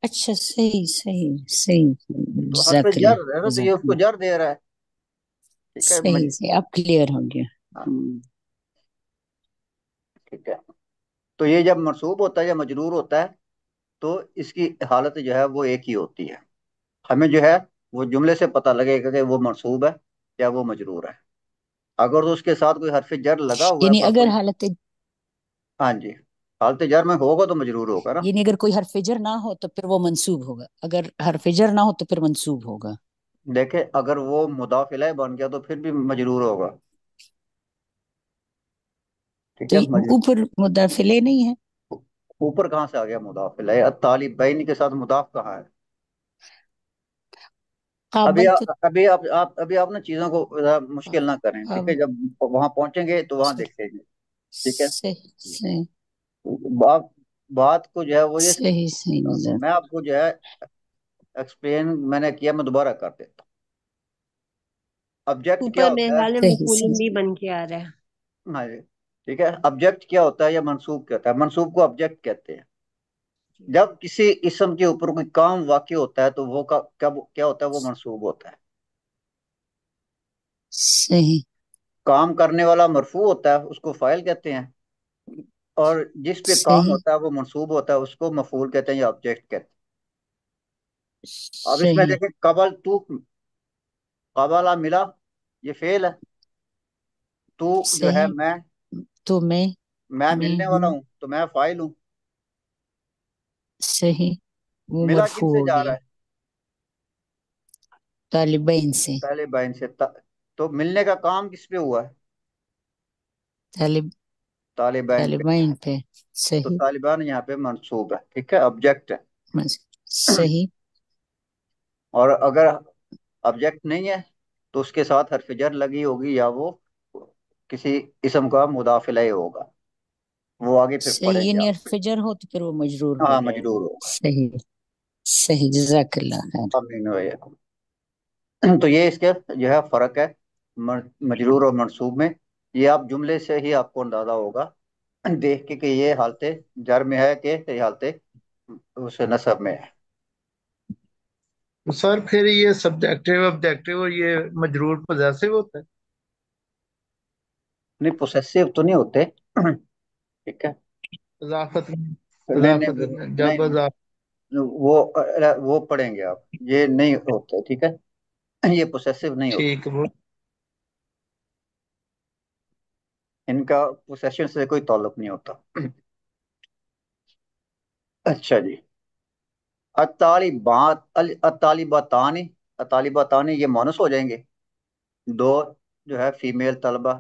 اچھا صحیح صحیح صحیح. تو حرف جزاک اللہ جر ہے نا، تو یہ اس جزاک کو اللہ. جر دے رہا ہے. ٹھیک ہے صحیح سے اب کلیئر ہو گیا. ہاں، ٹھیک ہے. تو یہ جب منصوب ہوتا ہے یا مجرور ہوتا ہے تو اس کی حالت جو ہے وہ ایک ہی ہوتی ہے. ہمیں جو ہے وہ جملے سے پتہ لگے گا کہ وہ منصوب ہے یا وہ مجرور ہے. اگر تو اس کے ساتھ کوئی حرف جر لگا ہوا ہے یعنی پر اگر کوئی، حالت ہاں جی، حالت جر میں ہوگا تو مجرور ہوگا نا. یعنی اگر کوئی حرف جر نہ ہو تو پھر وہ منصوب ہوگا، اگر حرف جر نہ ہو تو پھر منصوب ہوگا. دیکھیں اگر وہ مضاف الیہ بن گیا تو پھر بھی مجرور ہوگا. ٹھیک تو ہے، اوپر مضاف الیہ نہیں ہے. اوپر کہاں سے آ گیا مضاف الیہ؟ طالبین کے ساتھ مضاف کہاں ہے؟ قابل تو ابھی آپ نا چیزوں کو ذرا مشکل نہ کریں. ٹھیک ہے، جب وہاں پہنچیں گے تو وہاں دیکھیں گے. ٹھیک ہے، صحیح صحیح بات بات کو جو ہے وہ یہ، صحیح صحیح. میں آپ کو جو ہے ایکسپلین میں نے کیا، میں دوبارہ کر دیتا ہوں. آبجیکٹ کیا اوپر میرے ہوتا ہے؟ خیال میں صحیح مفعول بھی صحیح بن کے آ رہا ہے. ہاں جی، ٹھیک ہے. آبجیکٹ کیا ہوتا ہے یا منصوب کیا ہوتا ہے؟ منصوب کو آبجیکٹ کہتے ہیں. جب کسی اسم کے اوپر کوئی کام واقع ہوتا ہے تو وہ کیا ہوتا ہے؟ وہ منصوب ہوتا ہے. صحیح کام کرنے والا مرفوع ہوتا ہے، اس کو فاعل کہتے ہیں. اور جس پہ کام صحیح ہوتا ہے وہ منصوب ہوتا ہے، اس کو مفعول کہتے ہیں یا آبجیکٹ کہتے ہیں. اب اس میں صحیح دیکھیں، قبل تو، قبلہ ملا، یہ فعل ہے. تو جو ہے صحیح. تو میں میں ملنے والا ہوں. ہوں تو میں فاعل ہوں. صحیح. وہ ملا کن مرفوع سے ہو جا گیا رہا ہے؟ طالبین سے. طالبین سے. تو ملنے کا کام کس پہ ہوا ہے؟ طالب طالبین پہ. طالبین پہ. تو صحیح طالبان یہاں پہ منصوب ہے. ٹھیک ہے، آبجیکٹ ہے. صحیح اور اگر آبجیکٹ نہیں ہے تو اس کے ساتھ حرف جر لگی ہوگی یا وہ کسی اسم کا مضاف الیہ ہوگا. وہ آگے پھر صحیح. پڑھیں یہ گے آپ. نیئر فجر ہو تو پھر وہ مجرور ہو ہاں، جائے گا. مجرور ہوگا. صحیح صحیح. جزاک اللہ خیر. آمین و ایاکم. تو یہ اس کے جو ہے فرق ہے مجرور اور منصوب میں. یہ آپ جملے سے ہی آپ کو اندازہ ہوگا دیکھ کے کہ یہ حالت جر میں ہے کہ یہ حالت اس نصب میں ہے. سر پھر یہ سبجیکٹیو آبجیکٹیو اور یہ مجرور پوزیسو ہوتا ہے؟ نہیں، پوسیسو تو نہیں ہوتے. ٹھیک ہے، اضافت نہیں اضافت نہیں جب نہیں، اضافت. وہ پڑھیں گے آپ. یہ نہیں ہوتے. ٹھیک ہے، یہ پوسیسو نہیں ہوتے. ٹھیک وہ ان کا پوسیشن سے کوئی تعلق نہیں ہوتا. اچھا جی. الطالبات الطالباتانی، الطالباتانی یہ مونس ہو جائیں گے. دو جو ہے فیمیل طلبہ،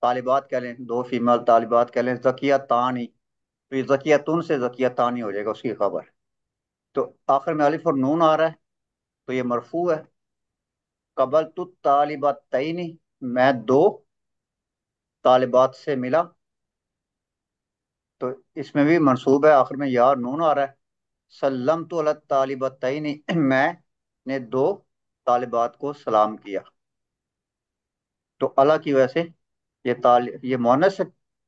طالبات کہہ لیں، دو فیمیل طالبات کہہ لیں. زکیہ تانی، تو یہ زکیہ تن سے زکیہ تانی ہو جائے گا اس کی خبر. تو آخر میں الف اور نون آ رہا ہے تو یہ مرفوع ہے. قبل تو طالباتین، میں دو طالبات سے ملا، تو اس میں بھی منصوب ہے. آخر میں یا اور نون آ رہا ہے. سلمت علی الطالبتین، میں نے دو طالبات کو سلام کیا. تو اللہ کی وجہ سے یہ مونس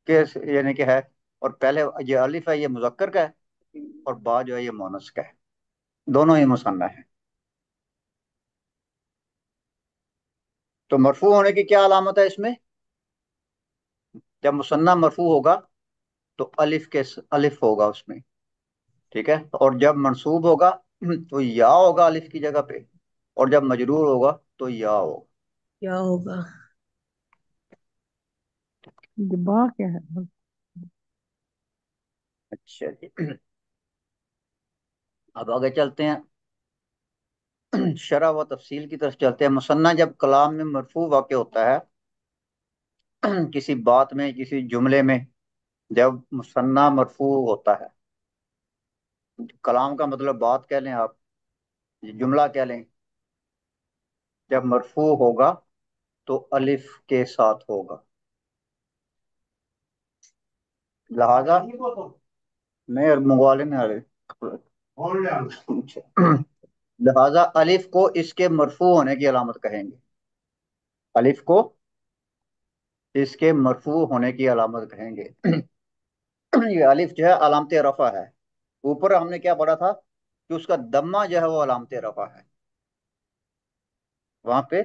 کے یعنی کہ ہے، اور پہلے یہ الف ہے یہ مذکر کا ہے، اور با جو ہے یہ مونس کا ہے. دونوں ہی مثنیٰ ہیں. تو مرفوع ہونے کی کیا علامت ہے اس میں؟ جب مثنیٰ مرفوع ہوگا تو الف ہوگا اس میں. ٹھیک ہے، اور جب منصوب ہوگا تو یا ہوگا الف کی جگہ پہ، اور جب مجرور ہوگا تو یا ہوگا. کیا ہوگا؟ با کیا ہے؟ اچھا جی، اب آگے چلتے ہیں، شرح و تفصیل کی طرف چلتے ہیں. مثنیٰ جب کلام میں مرفوع واقع ہوتا ہے، کسی بات میں، کسی جملے میں جب مثنیٰ مرفوع ہوتا ہے، کلام کا مطلب بات کہہ لیں آپ، جملہ کہہ لیں، جب مرفوع ہوگا تو الف کے ساتھ ہوگا. لہذا نہیں منگوا لینے والے، لہذا الف کو اس کے مرفوع ہونے کی علامت کہیں گے. الف کو اس کے مرفوع ہونے کی علامت کہیں گے. یہ الف جو ہے علامت رفع ہے. اوپر ہم نے کیا پڑھا تھا کہ اس کا دمہ جو ہے وہ علامت رفع ہے. وہاں پہ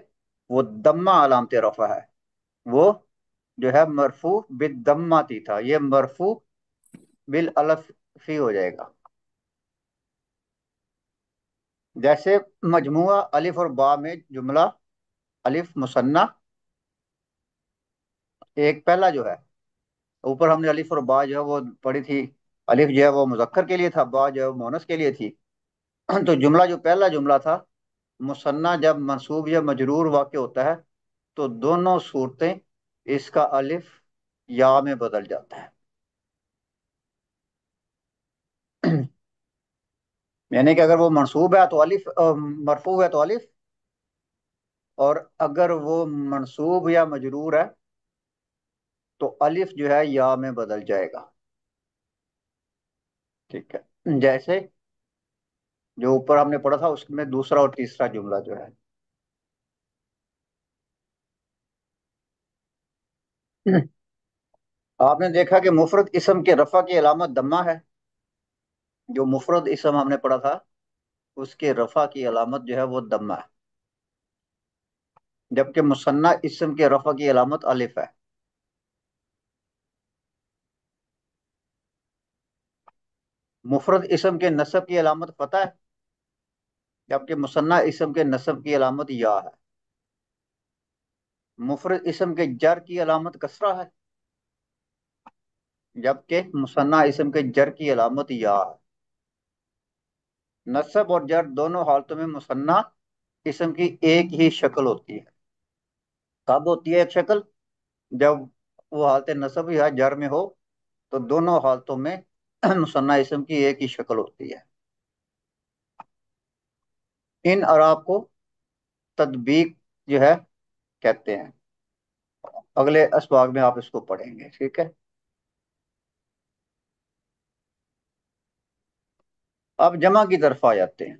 وہ دمہ علامت رفع ہے، وہ جو ہے مرفوع بالدمہ تھا، یہ مرفوع بالالف فی ہو جائے گا۔ جیسے مجموعہ الف اور با میں جملہ الف مثنیٰ، ایک پہلا جو ہے، اوپر ہم نے الف اور با جو ہے وہ پڑھی تھی، الف جو ہے وہ مذکر کے لیے تھا، با جو ہے وہ مؤنث کے لیے تھی۔ تو جملہ جو پہلا جملہ تھا مثنیٰ، جب منصوب یا مجرور واقع ہوتا ہے تو دونوں صورتیں اس کا الف یا میں بدل جاتا ہے۔ یعنی کہ اگر وہ منصوب ہے تو الف، مرفوع ہے تو الف، اور اگر وہ منصوب یا مجرور ہے تو الف جو ہے یا میں بدل جائے گا، ٹھیک ہے۔ جیسے جو اوپر ہم نے پڑھا تھا اس میں دوسرا اور تیسرا جملہ جو ہے، آپ نے دیکھا کہ مفرد اسم کے رفع کی علامت دمہ ہے، جو مفرد اسم ہم نے پڑھا تھا اس کے رفع کی علامت جو ہے وہ دمہ ہے، جبکہ مثنیٰ اسم کے رفع کی علامت الف ہے۔ مفرد اسم کے نصب کی علامت فتح ہے، جبکہ مثنیٰ اسم کے نصب کی علامت یا ہے۔ مفرد اسم کے جر کی علامت کسرہ ہے، جبکہ مثنیٰ اسم کے جر کی علامت یا ہے۔ نصب اور جر دونوں حالتوں میں مثنیٰ اسم کی ایک ہی شکل ہوتی ہے۔ کب ہوتی ہے ایک شکل؟ جب وہ حالت نصب یا جر میں ہو تو دونوں حالتوں میں مثنیٰ اسم کی ایک ہی شکل ہوتی ہے۔ ان اعراب کو تطبیق جو ہے کہتے ہیں، اگلے اسباق میں آپ اس کو پڑھیں گے، ٹھیک ہے۔ اب جمع کی طرف آ جاتے ہیں،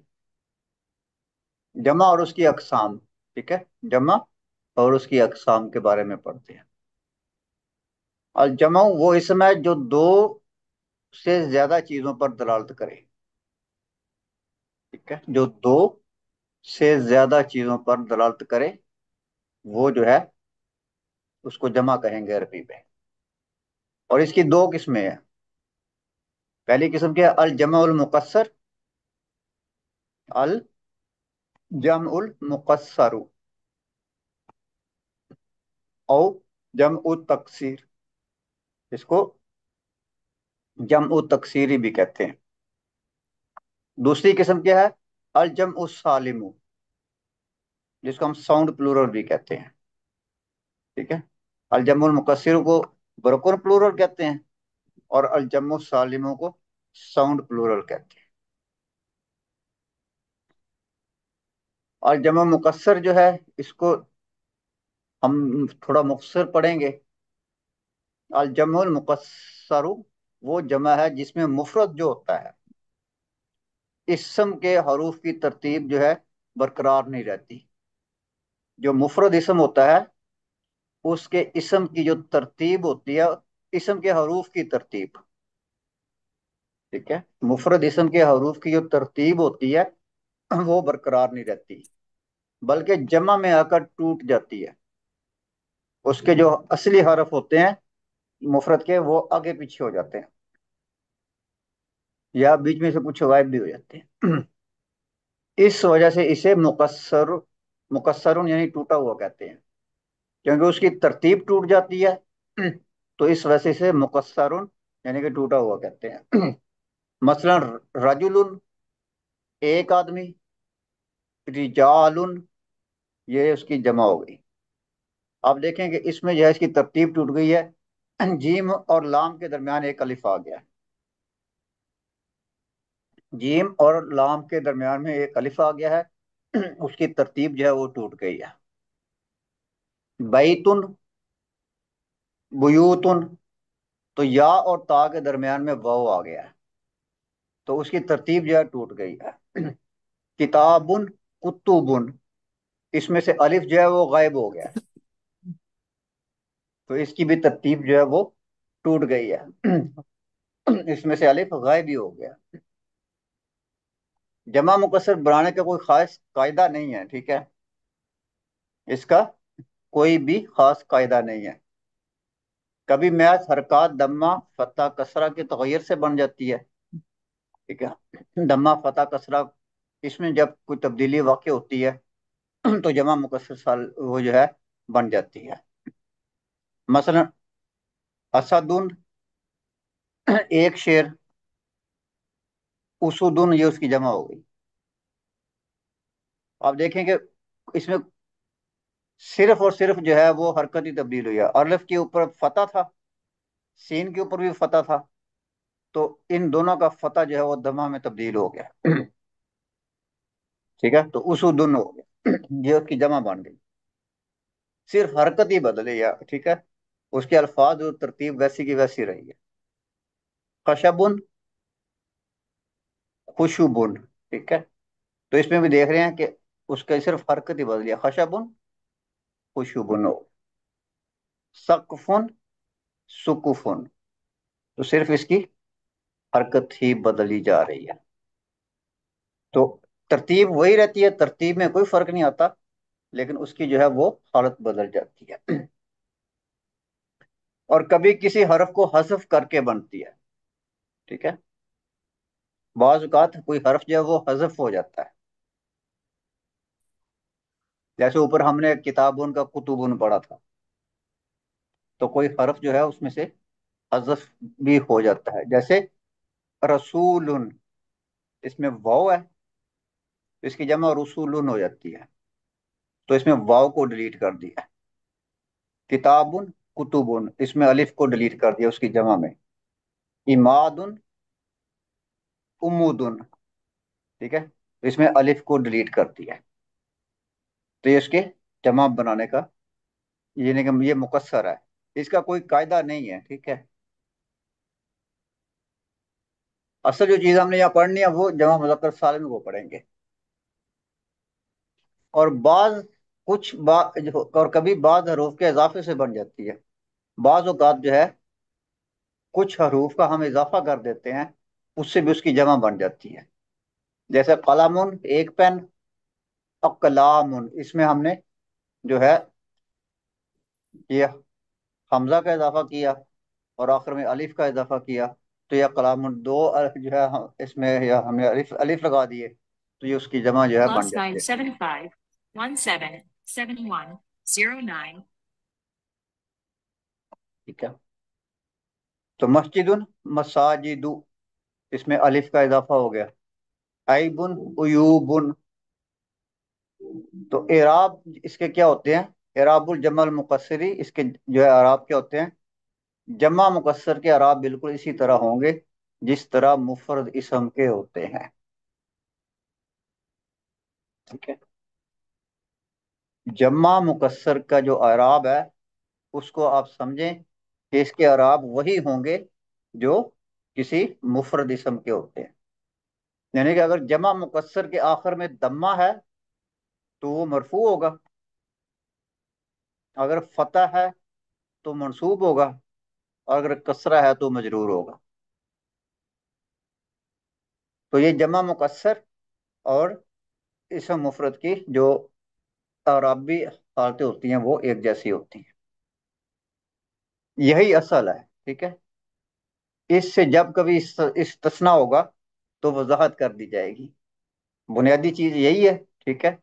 جمع اور اس کی اقسام، ٹھیک ہے، جمع اور اس کی اقسام کے بارے میں پڑھتے ہیں۔ الجمع وہ اسم ہے جو دو سے زیادہ چیزوں پر دلالت کرے، ٹھیک ہے، جو دو سے زیادہ چیزوں پر دلالت کرے وہ جو ہے اس کو جمع کہیں گے عربی میں۔ اور اس کی دو قسمیں ہیں، پہلی قسم کیا ہے؟ الجمع المقصر، الجمع المقصر او جمع التکسیر، اس کو جمع التکسیری بھی کہتے ہیں۔ دوسری قسم کیا ہے؟ الجمع السالم، جس کو ہم ساؤنڈ پلورل بھی کہتے ہیں، ٹھیک ہے۔ الجمع المقصر کو برکر پلورل کہتے ہیں اور الجمع السالم کو ساؤنڈ پلورل کہتے ہیں۔ الجمع مقصر جو ہے اس کو ہم تھوڑا مختصر پڑھیں گے۔ الجمع المقصر وہ جمع ہے جس میں مفرد جو ہوتا ہے اسم کے حروف کی ترتیب جو ہے برقرار نہیں رہتی۔ جو مفرد اسم ہوتا ہے اس کے اسم کی جو ترتیب ہوتی ہے، اسم کے حروف کی ترتیب، ٹھیک ہے، مفرد اسم کے حروف کی جو ترتیب ہوتی ہے وہ برقرار نہیں رہتی، بلکہ جمع میں آ کر ٹوٹ جاتی ہے۔ اس کے جو اصلی حرف ہوتے ہیں مفرد کے وہ آگے پیچھے ہو جاتے ہیں یا بیچ میں سے کچھ غائب بھی ہو جاتے ہیں۔ اس وجہ سے اسے مقصر یعنی ٹوٹا ہوا کہتے ہیں، کیونکہ اس کی ترتیب ٹوٹ جاتی ہے، تو اس وجہ سے اسے مقصر یعنی کہ ٹوٹا ہوا کہتے ہیں۔ مثلا رجل ایک آدمی، رجال یہ اس کی جمع ہو گئی۔ آپ دیکھیں کہ اس میں جو ہے اس کی ترتیب ٹوٹ گئی ہے، جیم اور لام کے درمیان ایک الف آ گیا ہے، جیم اور لام کے درمیان میں ایک الف آ گیا ہے، اس کی ترتیب جو ہے وہ ٹوٹ گئی ہے۔ بیتن، بیوتن، تو یا اور تا کے درمیان میں واو آ گیا ہے تو اس کی ترتیب جو ہے ٹوٹ گئی ہے۔ کتابن، کتبن، اس میں سے الف جو ہے وہ غائب ہو گیا ہے تو اس کی بھی ترتیب جو ہے وہ ٹوٹ گئی ہے، اس میں سے الف غائب ہی ہو گیا۔ جمع مکسر بنانے کا کوئی خاص قاعدہ نہیں ہے، ٹھیک ہے، اس کا کوئی بھی خاص قاعدہ نہیں ہے. کبھی محض حرکات دمہ فتح کسرہ کے تغیر سے بن جاتی ہے. ٹھیک ہے، دمہ فتح کسرہ، اس میں جب کوئی تبدیلی واقع ہوتی ہے تو جمع مکسر سال وہ جو ہے بن جاتی ہے. مثلا اسدن ایک شیر، اسودن یہ اس کی جمع ہو گئی. آپ دیکھیں کہ اس میں صرف اور صرف جو ہے وہ حرکت ہی تبدیل ہوئی ہے. الف کے اوپر فتح تھا، سین کے اوپر بھی فتح تھا، تو ان دونوں کا فتح جو ہے وہ دمہ میں تبدیل ہو گیا. ٹھیک ہے، تو اسودن ہو گیا، یہ اس کی جمع بن گئی، صرف حرکت ہی بدلی ہے. ٹھیک ہے، اس کے الفاظ اور ترتیب ویسی کی ویسی رہی ہے. خشبن، خوشبن. ٹھیک ہے، تو اس میں بھی دیکھ رہے ہیں کہ اس کا صرف حرکت ہی بدلی ہے، خشبن خوشبن ہو. سقفن سقفن، تو صرف اس کی حرکت ہی بدلی جا رہی ہے. تو ترتیب وہی رہتی ہے، ترتیب میں کوئی فرق نہیں آتا، لیکن اس کی جو ہے وہ حالت بدل جاتی ہے. اور کبھی کسی حرف کو حذف کر کے بنتی ہے. ٹھیک ہے، بعض اوقات کوئی حرف جو ہے وہ حذف ہو جاتا ہے، جیسے اوپر ہم نے کتابن کا کتبن پڑھا تھا، تو کوئی حرف جو ہے اس میں سے حذف بھی ہو جاتا ہے. جیسے رسول، اس میں واو ہے، اس کی جمع رسولن ہو جاتی ہے، تو اس میں واو کو ڈیلیٹ کر دیا. کتابن کتبن، اس میں الف کو ڈیلیٹ کر دیا اس کی جمع میں. امادن امودن، ٹھیک ہے، تو اس میں الف کو ڈیلیٹ کر دیا. تو یہ اس کے جمع بنانے کا یعنی کہ یہ مکسر ہے، اس کا کوئی قاعدہ نہیں ہے. ٹھیک ہے، اصل جو چیز ہم نے یہاں پڑھنی ہے وہ جمع مذکر سالم کو پڑھیں گے. اور اور کبھی بعض حروف کے اضافے سے بن جاتی ہے. بعض اوقات جو ہے کچھ حروف کا ہم اضافہ کر دیتے ہیں، اس سے بھی اس کی جمع بن جاتی ہے. جیسے قلمن ایک پین، اقلامن اس میں ہم نے جو ہے یہ حمزہ کا اضافہ کیا اور آخر میں الف کا اضافہ کیا، تو یہ قلامن دو جو ہے اس میں ہم نے الف لگا دیے، تو یہ اس کی جمع جو ہے بن جاتی ہے. ٹھیک ہے، تو مسجد مساجد، اس میں الف کا اضافہ ہو گیا. عیبن عیوبن، تو اعراب اس کے کیا ہوتے ہیں؟ اعراب الجمع المقصری، اس کے جو ہے اعراب کیا ہوتے ہیں؟ جمع مقصر کے اعراب بالکل اسی طرح ہوں گے جس طرح مفرد اسم کے ہوتے ہیں. ٹھیک ہے، جمع مقصر کا جو اعراب ہے اس کو آپ سمجھیں کہ اس کے اعراب وہی ہوں گے جو کسی مفرد اسم کے ہوتے ہیں. یعنی کہ اگر جمع مقصر کے آخر میں دمہ ہے تو وہ مرفوع ہوگا، اگر فتح ہے تو منصوب ہوگا، اور اگر کسرہ ہے تو مجرور ہوگا. تو یہ جمع مقصر اور اسم مفرد کی جو اعرابی حالتیں ہوتی ہیں وہ ایک جیسی ہوتی ہیں، یہی اصل ہے. ٹھیک ہے، اس سے جب کبھی استثناء ہوگا تو وضاحت کر دی جائے گی. بنیادی چیز یہی ہے. ٹھیک ہے،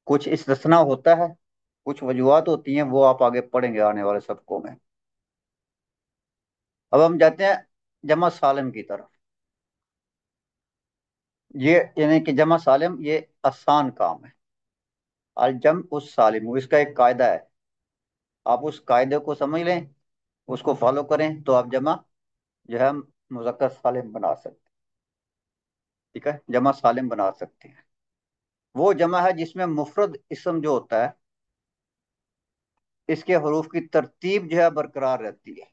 کچھ استثناء ہوتا ہے، کچھ وجوہات ہوتی ہیں، وہ آپ آگے پڑھیں گے آنے والے سبقوں میں. اب ہم جاتے ہیں جمع سالم کی طرف. یہ یعنی کہ جمع سالم یہ آسان کام ہے. الجمع السالم، اس کا ایک قاعدہ ہے، آپ اس قاعدے کو سمجھ لیں، اس کو فالو کریں تو آپ جمع جو ہے مذکر سالم بنا سکتے ہیں. ٹھیک ہے، جمع سالم بنا سکتے ہیں. وہ جمع ہے جس میں مفرد اسم جو ہوتا ہے اس کے حروف کی ترتیب جو ہے برقرار رہتی ہے.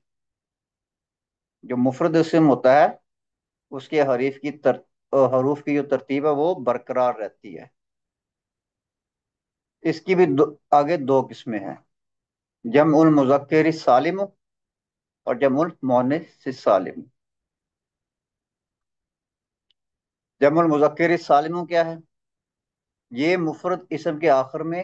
جو مفرد اسم ہوتا ہے اس کے حروف کی جو ترتیب ہے وہ برقرار رہتی ہے. اس کی بھی آگے دو قسمیں ہیں، جمع المذکر سالم اور جمع المؤنث سالم. جمع المذکر سالم کیا ہے؟ یہ مفرد اسم کے آخر میں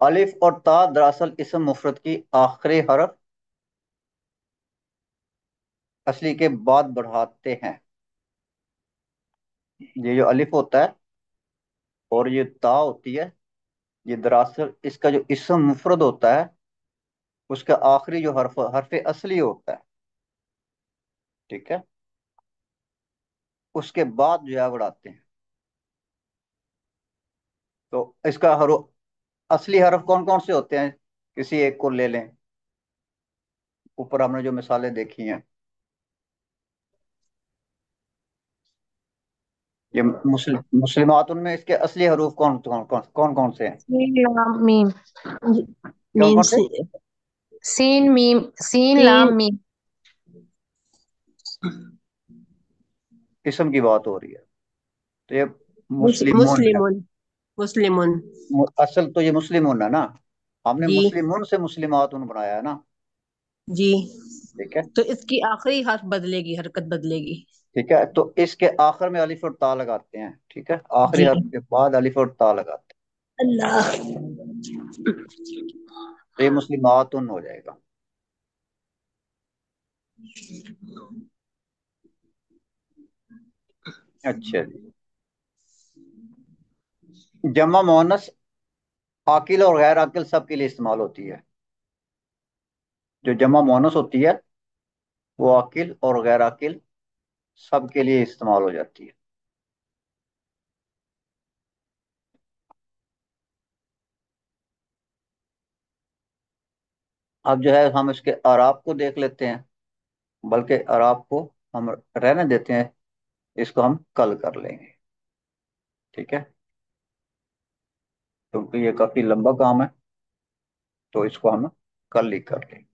الف اور تا دراصل اسم مفرد کی آخری حرف اصلی کے بعد بڑھاتے ہیں. یہ جو الف ہوتا ہے اور یہ تا ہوتی ہے، یہ دراصل اس کا جو اسم مفرد ہوتا ہے اس کا آخری جو حرف اصلی ہوتا ہے، ٹھیک ہے، اس کے بعد جو ہے بڑھاتے ہیں. تو اس کا اصلی حرف کون کون سے ہوتے ہیں؟ کسی ایک کو لے لیں. اوپر ہم نے جو مثالیں دیکھی ہیں، یہ مسلمات، ان میں اس کے اصلی حروف کون کون سے ہیں؟ سین لام میم کون میم کون سے؟ سین میم سین سین لام میم اسم کی بات ہو رہی ہے. تو یہ مسلمون ہے. مسلمون مسلمون اصل تو یہ مسلمون ہے نا، ہم نے جی مسلمون سے مسلمات بنایا ہے نا، جی، ٹھیک ہے. تو اس کی آخری حرف بدلے گی، حرکت بدلے گی. ٹھیک ہے، تو اس کے آخر میں الف اور تا لگاتے ہیں، ٹھیک ہے، آخری جی حرف کے بعد الف اور تا لگاتے اللہ. ہیں، تو یہ مسلمات ہو جائے گا. اچھا جی. جمع مؤنث عاقل اور غیر عاقل سب کے لیے استعمال ہوتی ہے. جو جمع مؤنث ہوتی ہے وہ عاقل اور غیر عاقل سب کے لیے استعمال ہو جاتی ہے. اب جو ہے ہم اس کے اعراب کو دیکھ لیتے ہیں، بلکہ اعراب کو ہم رہنے دیتے ہیں، اس کو ہم کل کر لیں گے، ٹھیک ہے، کیونکہ یہ کافی لمبا کام ہے تو اس کو ہم کل ہی کر لیں گے.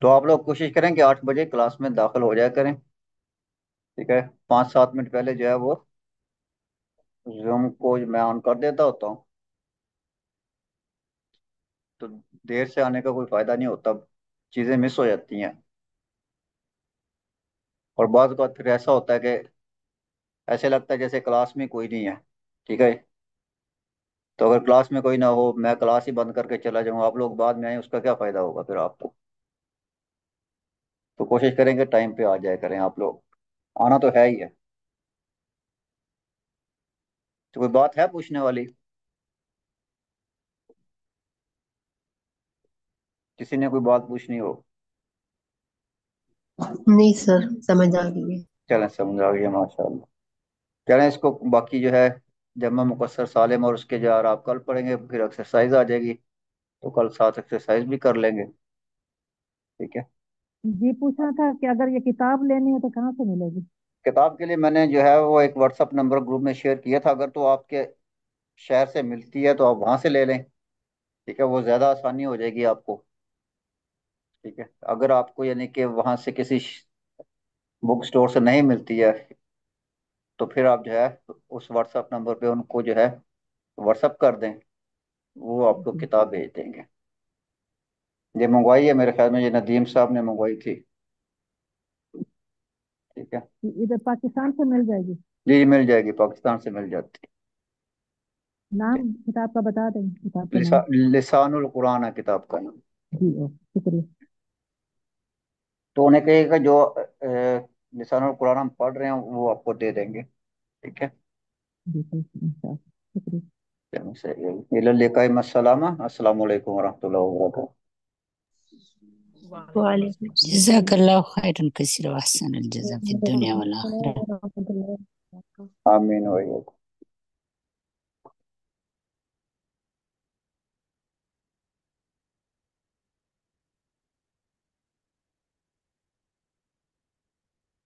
تو آپ لوگ کوشش کریں کہ 8 بجے کلاس میں داخل ہو جایا کریں، ٹھیک ہے. 5-7 منٹ پہلے جو ہے وہ زوم کو میں آن کر دیتا ہوتا ہوں، تو دیر سے آنے کا کوئی فائدہ نہیں ہوتا، چیزیں مس ہو جاتی ہیں. اور بعض اوقات پھر ایسا ہوتا ہے کہ ایسے لگتا ہے جیسے کلاس میں کوئی نہیں ہے، ٹھیک ہے. تو اگر کلاس میں کوئی نہ ہو، میں کلاس ہی بند کر کے چلا جاؤں، آپ لوگ بعد میں آئیں، اس کا کیا فائدہ ہوگا پھر آپ کو. تو کوشش کریں کہ ٹائم پہ آ جائے کریں، آپ لوگ آنا تو ہے ہی ہے. تو کوئی بات ہے پوچھنے والی؟ کسی نے کوئی بات پوچھنی ہو؟ نہیں سر، سمجھ آ گئی ہے. چلیں سمجھ آ گیا، ماشاء اللہ. چلیں اس کو باقی جو ہے جمع مکسر سالم اور اس کے جو آپ کل پڑھیں گے، پھر ایکسرسائز آ جائے گی تو کل ساتھ ایکسرسائز بھی کر لیں گے، ٹھیک ہے. جی پوچھنا تھا کہ اگر یہ کتاب لینی ہے تو کہاں سے ملے گی؟ کتاب کے لیے میں نے جو ہے وہ ایک واٹس ایپ نمبر گروپ میں شیئر کیا تھا، اگر تو آپ کے شہر سے ملتی ہے تو آپ وہاں سے لے لیں، ٹھیک ہے، وہ زیادہ آسانی ہو جائے گی آپ کو، ٹھیک ہے. اگر آپ کو یعنی کہ وہاں سے کسی بک سٹور سے نہیں ملتی ہے تو پھر آپ جو ہے اس واٹس ایپ نمبر پہ ان کو جو ہے واٹس ایپ کر دیں، وہ آپ کو کتاب بھیج دیں گے. یہ منگوائی ہے میرے خیال میں، یہ ندیم صاحب نے منگوائی تھی، ٹھیک ہے. ادھر پاکستان سے مل جائے گی؟ جی مل جائے گی، پاکستان سے مل جاتی نام کتاب کا بتا دیں، کتاب کا ہے. نام. لسان القرآن ہے کتاب کا نام. جی شکریہ. تو انہیں کہے گا جو لسان القرآن ہم پڑھ رہے ہیں وہ آپ کو دے دیں گے، ٹھیک ہے. جی انشاءاللہ. شکریہ. السلام علیکم ورحمۃ اللہ وبرکاتہ. وعلیکم وعلیکم السلام. جزاک اللہ خیرا کثیر و احسن الجزا فی الدنیا والآخرہ. آمین.